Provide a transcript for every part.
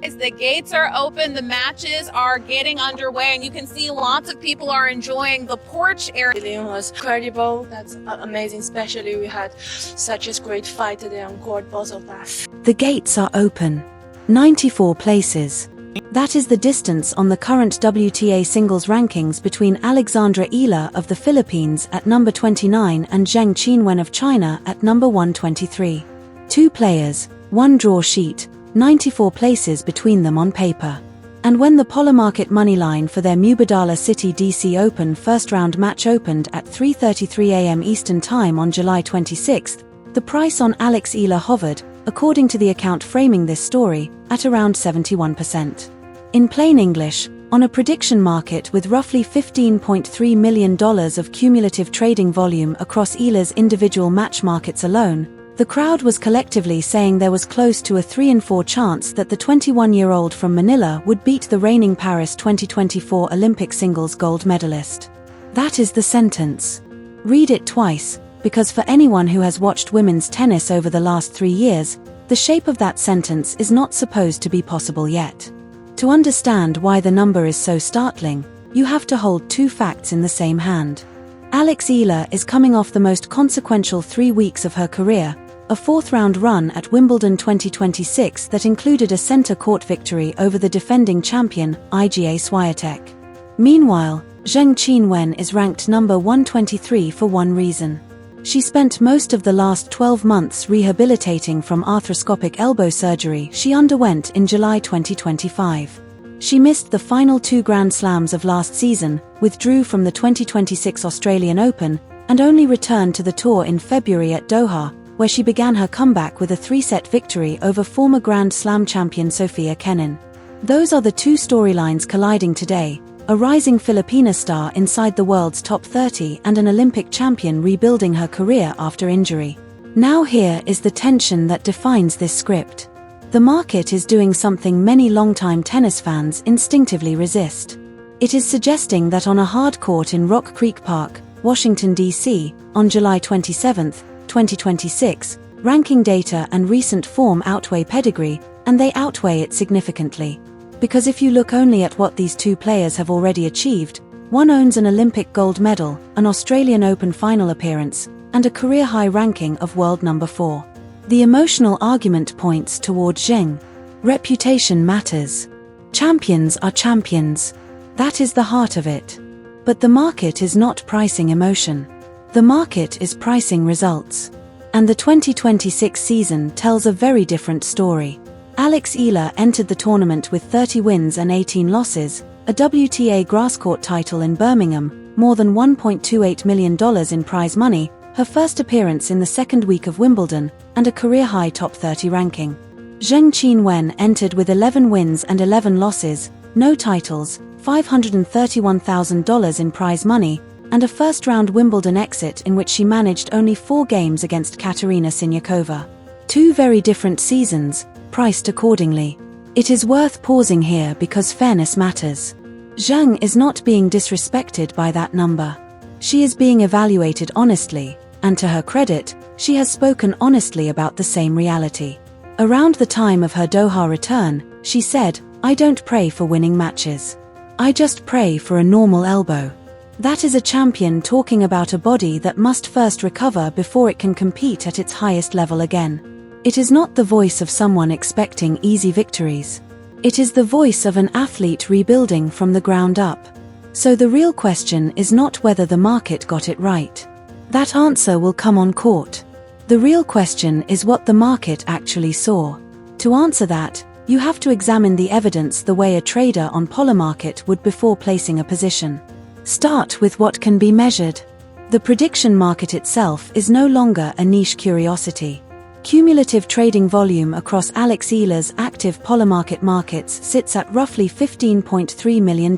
As the gates are open, the matches are getting underway, and you can see lots of people are enjoying the porch area. It was incredible. That's amazing, especially we had such a great fight today on court, both of us. The gates are open. 94 places. That is the distance on the current WTA singles rankings between Alex Eala of the Philippines at number 29 and Zheng Qinwen of China at number 123. 2 players, 1 draw sheet, 94 places between them on paper. And when the Polymarket moneyline for their Mubadala City DC Open first round match opened at 3:33 a.m. Eastern Time on July 26, the price on Alex Eala hovered, according to the account framing this story, at around 71%. In plain English, on a prediction market with roughly $15.3 million of cumulative trading volume across Eala's individual match markets alone, the crowd was collectively saying there was close to a 3 in 4 chance that the 21-year-old from Manila would beat the reigning Paris 2024 Olympic singles gold medalist. That is the sentence. Read it twice, because for anyone who has watched women's tennis over the last 3 years, the shape of that sentence is not supposed to be possible yet. To understand why the number is so startling, you have to hold 2 facts in the same hand. Alex Eala is coming off the most consequential 3 weeks of her career, a 4th-round run at Wimbledon 2026 that included a centre court victory over the defending champion, Iga Swiatek. Meanwhile, Zheng Qinwen is ranked number 123 for one reason. She spent most of the last 12 months rehabilitating from arthroscopic elbow surgery she underwent in July 2025. She missed the final 2 Grand Slams of last season, withdrew from the 2026 Australian Open, and only returned to the tour in February at Doha, where she began her comeback with a 3-set victory over former Grand Slam champion Sofia Kenin. Those are the 2 storylines colliding today: a rising Filipina star inside the world's top 30 and an Olympic champion rebuilding her career after injury. Now here is the tension that defines this script. The market is doing something many longtime tennis fans instinctively resist. It is suggesting that on a hard court in Rock Creek Park, Washington, D.C., on July 27, 2026, ranking data and recent form outweigh pedigree, and they outweigh it significantly. Because if you look only at what these 2 players have already achieved, one owns an Olympic gold medal, an Australian Open final appearance, and a career-high ranking of world number 4. The emotional argument points toward Zheng. Reputation matters. Champions are champions. That is the heart of it. But the market is not pricing emotion. The market is pricing results. And the 2026 season tells a very different story. Alex Eala entered the tournament with 30 wins and 18 losses, a WTA grasscourt title in Birmingham, more than $1.28 million in prize money, her first appearance in the second week of Wimbledon, and a career-high top 30 ranking. Zheng Qinwen entered with 11 wins and 11 losses, no titles, $531,000 in prize money, and a first-round Wimbledon exit in which she managed only 4 games against Katerina Siniakova. 2 very different seasons, priced accordingly. It is worth pausing here because fairness matters. Zheng is not being disrespected by that number. She is being evaluated honestly, and to her credit, she has spoken honestly about the same reality. Around the time of her Doha return, she said, "I don't pray for winning matches. I just pray for a normal elbow." That is a champion talking about a body that must first recover before it can compete at its highest level again. It is not the voice of someone expecting easy victories. It is the voice of an athlete rebuilding from the ground up. So the real question is not whether the market got it right. That answer will come on court. The real question is what the market actually saw. To answer that, you have to examine the evidence the way a trader on Polymarket would before placing a position. Start with what can be measured. The prediction market itself is no longer a niche curiosity. Cumulative trading volume across Alex Eala's active Polymarket markets sits at roughly $15.3 million.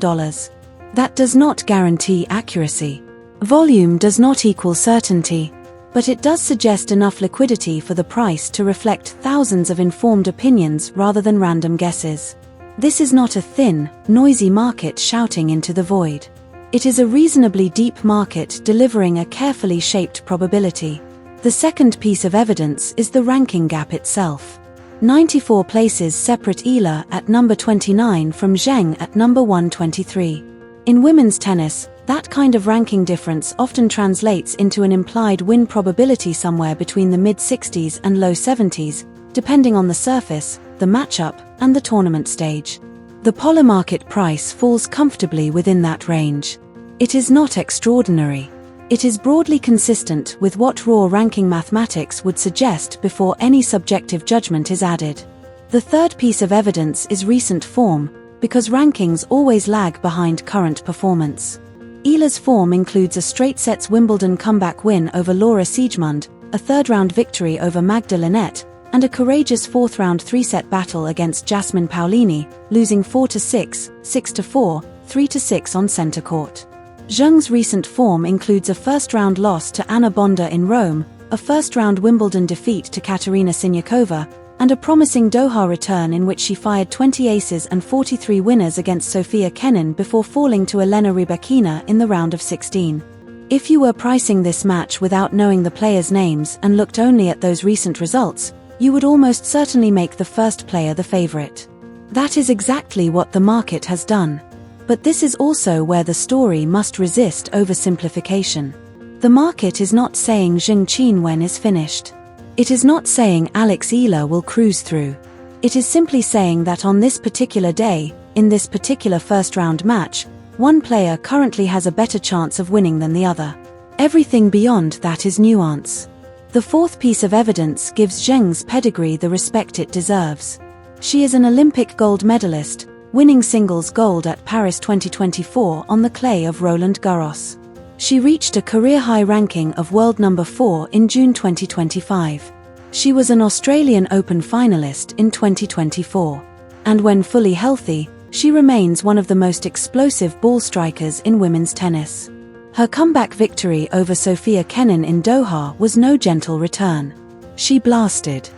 That does not guarantee accuracy. Volume does not equal certainty. But it does suggest enough liquidity for the price to reflect thousands of informed opinions rather than random guesses. This is not a thin, noisy market shouting into the void. It is a reasonably deep market delivering a carefully shaped probability. The second piece of evidence is the ranking gap itself. 94 places separate Eala at number 29 from Zheng at number 123. In women's tennis, that kind of ranking difference often translates into an implied win probability somewhere between the mid-60s and low 70s, depending on the surface, the matchup, and the tournament stage. The Polymarket price falls comfortably within that range. It is not extraordinary. It is broadly consistent with what raw ranking mathematics would suggest before any subjective judgment is added. The third piece of evidence is recent form, because rankings always lag behind current performance. Eala's form includes a straight-sets Wimbledon comeback win over Laura Siegemund, a third-round victory over Magda Linette, and a courageous fourth-round three-set battle against Jasmine Paolini, losing 4-6, 6-4, 3-6 on centre court. Zheng's recent form includes a first-round loss to Anna Bonda in Rome, a first-round Wimbledon defeat to Katerina Siniakova, and a promising Doha return in which she fired 20 aces and 43 winners against Sofia Kenin before falling to Elena Rybakina in the round of 16. If you were pricing this match without knowing the players' names and looked only at those recent results, you would almost certainly make the first player the favorite. That is exactly what the market has done. But this is also where the story must resist oversimplification. The market is not saying Zheng Qinwen is finished. It is not saying Alex Eala will cruise through. It is simply saying that on this particular day, in this particular first-round match, one player currently has a better chance of winning than the other. Everything beyond that is nuance. The fourth piece of evidence gives Zheng's pedigree the respect it deserves. She is an Olympic gold medalist, winning singles gold at Paris 2024 on the clay of Roland Garros. She reached a career-high ranking of world number 4 in June 2025. She was an Australian Open finalist in 2024. And when fully healthy, she remains one of the most explosive ball strikers in women's tennis. Her comeback victory over Sofia Kenin in Doha was no gentle return. She blasted.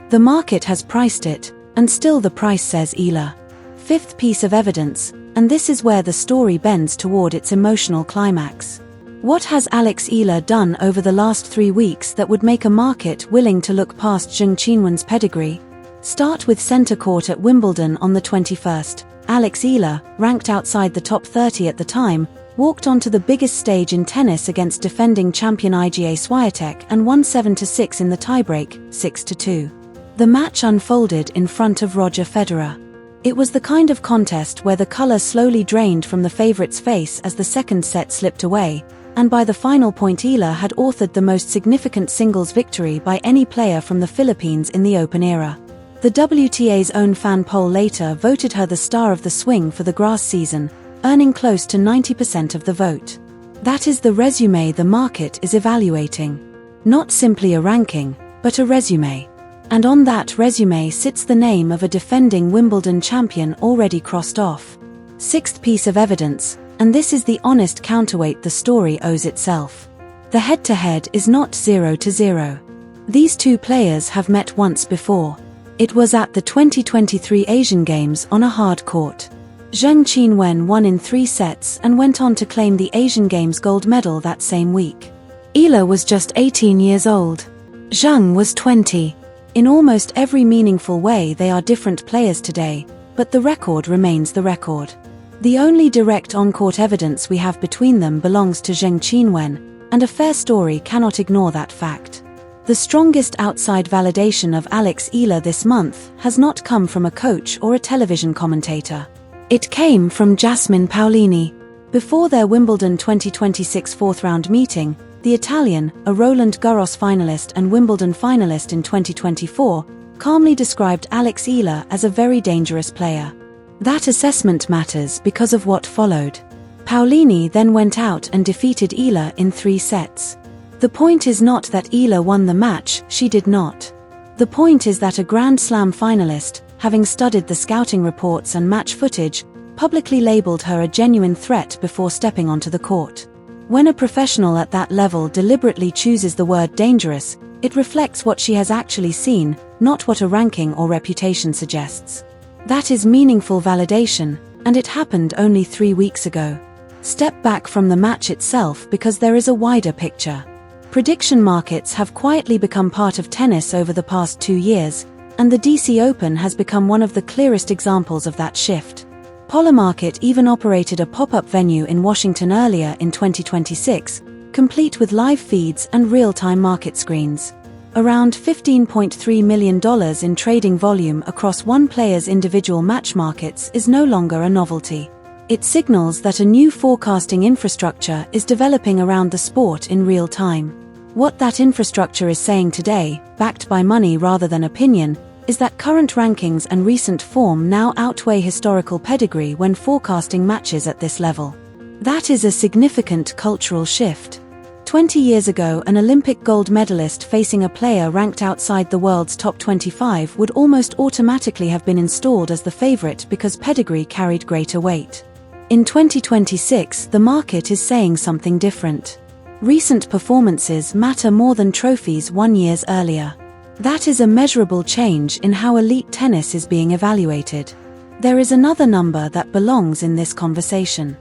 The market has priced it, and still the price says Eala. Fifth piece of evidence, and this is where the story bends toward its emotional climax. What has Alex Eala done over the last 3 weeks that would make a market willing to look past Zheng Qinwen's pedigree? Start with centre court at Wimbledon on the 21st. Alex Eala, ranked outside the top 30 at the time, walked onto the biggest stage in tennis against defending champion Iga Swiatek and won 7-6 in the tiebreak, 6-2. The match unfolded in front of Roger Federer. It was the kind of contest where the colour slowly drained from the favourite's face as the second set slipped away, and by the final point Eala had authored the most significant singles victory by any player from the Philippines in the Open era. The WTA's own fan poll later voted her the star of the swing for the grass season, earning close to 90% of the vote. That is the resume the market is evaluating. Not simply a ranking, but a resume. And on that resume sits the name of a defending Wimbledon champion already crossed off. Sixth piece of evidence, and this is the honest counterweight the story owes itself. The head-to-head is not 0-0. These two players have met once before. It was at the 2023 Asian Games on a hard court. Zheng Qinwen won in 3 sets and went on to claim the Asian Games gold medal that same week. Eala was just 18 years old. Zheng was 20. In almost every meaningful way they are different players today, but the record remains the record. The only direct on-court evidence we have between them belongs to Zheng Qinwen, and a fair story cannot ignore that fact. The strongest outside validation of Alex Eala this month has not come from a coach or a television commentator. It came from Jasmine Paolini. Before their Wimbledon 2026 fourth-round meeting, the Italian, a Roland Garros finalist and Wimbledon finalist in 2024, calmly described Alex Eala as a very dangerous player. That assessment matters because of what followed. Paolini then went out and defeated Eala in 3 sets. The point is not that Eala won the match, she did not. The point is that a Grand Slam finalist, having studied the scouting reports and match footage, publicly labeled her a genuine threat before stepping onto the court. When a professional at that level deliberately chooses the word dangerous, it reflects what she has actually seen, not what a ranking or reputation suggests. That is meaningful validation, and it happened only 3 weeks ago. Step back from the match itself because there is a wider picture. Prediction markets have quietly become part of tennis over the past 2 years, and the DC Open has become one of the clearest examples of that shift. Polymarket even operated a pop-up venue in Washington earlier in 2026, complete with live feeds and real-time market screens. Around $15.3 million in trading volume across one player's individual match markets is no longer a novelty. It signals that a new forecasting infrastructure is developing around the sport in real time. What that infrastructure is saying today, backed by money rather than opinion, is that current rankings and recent form now outweigh historical pedigree when forecasting matches at this level. That is a significant cultural shift. 20 years ago, an Olympic gold medalist facing a player ranked outside the world's top 25 would almost automatically have been installed as the favorite because pedigree carried greater weight. In 2026, the market is saying something different. Recent performances matter more than trophies won years earlier. That is a measurable change in how elite tennis is being evaluated. There is another number that belongs in this conversation.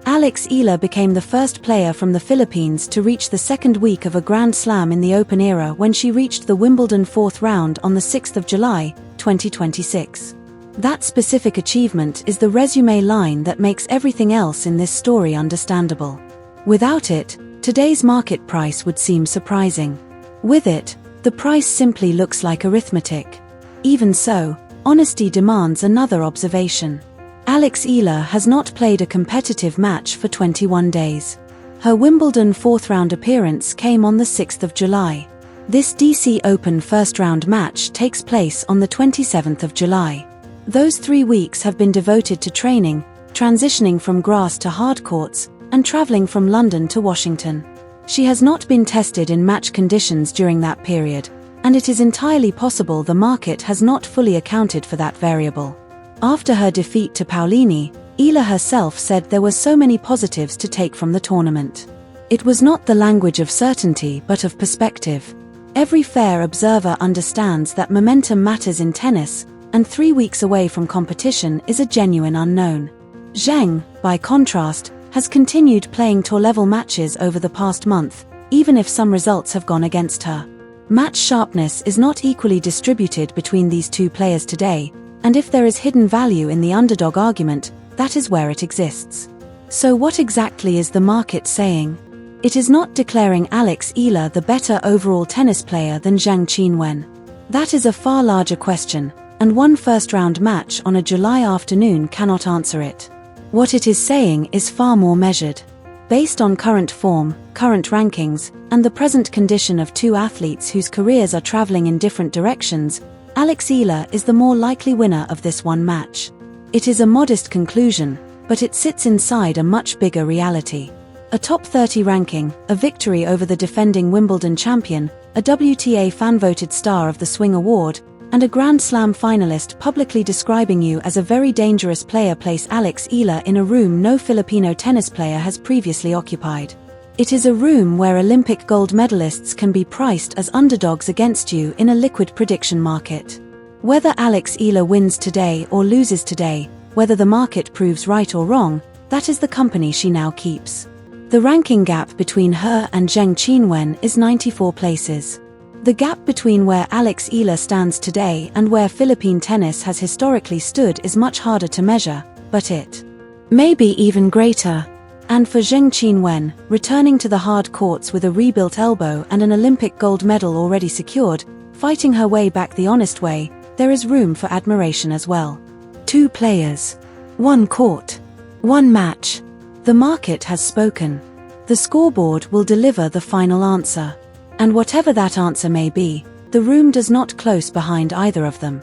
Alex Eala became the first player from the Philippines to reach the second week of a Grand Slam in the Open era when she reached the Wimbledon fourth round on the 6th of July, 2026. That specific achievement is the resume line that makes everything else in this story understandable. Without it, today's market price would seem surprising. With it, the price simply looks like arithmetic. Even so, honesty demands another observation. Alex Eala has not played a competitive match for 21 days. Her Wimbledon fourth-round appearance came on the 6th of July. This DC Open first-round match takes place on the 27th of July. Those 3 weeks have been devoted to training, transitioning from grass to hard courts, and traveling from London to Washington. She has not been tested in match conditions during that period, and it is entirely possible the market has not fully accounted for that variable. After her defeat to Paolini, Eala herself said there were so many positives to take from the tournament. It was not the language of certainty but of perspective. Every fair observer understands that momentum matters in tennis, and 3 weeks away from competition is a genuine unknown. Zheng, by contrast, has continued playing tour-level matches over the past month, even if some results have gone against her. Match sharpness is not equally distributed between these two players today, and if there is hidden value in the underdog argument, that is where it exists. So what exactly is the market saying? It is not declaring Alex Eala the better overall tennis player than Zheng Qinwen. That is a far larger question, and one first-round match on a July afternoon cannot answer it. What it is saying is far more measured. Based on current form, current rankings, and the present condition of two athletes whose careers are traveling in different directions, Alex Eala is the more likely winner of this one match. It is a modest conclusion, but it sits inside a much bigger reality. A top 30 ranking, a victory over the defending Wimbledon champion, a WTA fan-voted Star of the Swing Award, and a Grand Slam finalist publicly describing you as a very dangerous player place Alex Eala in a room no Filipino tennis player has previously occupied. It is a room where Olympic gold medalists can be priced as underdogs against you in a liquid prediction market. Whether Alex Eala wins today or loses today, whether the market proves right or wrong, that is the company she now keeps. The ranking gap between her and Zheng Qinwen is 94 places. The gap between where Alex Eala stands today and where Philippine tennis has historically stood is much harder to measure, but it may be even greater. And for Zheng Qinwen, returning to the hard courts with a rebuilt elbow and an Olympic gold medal already secured, fighting her way back the honest way, there is room for admiration as well. 2 players. 1 court. 1 match. The market has spoken. The scoreboard will deliver the final answer. And whatever that answer may be, the room does not close behind either of them.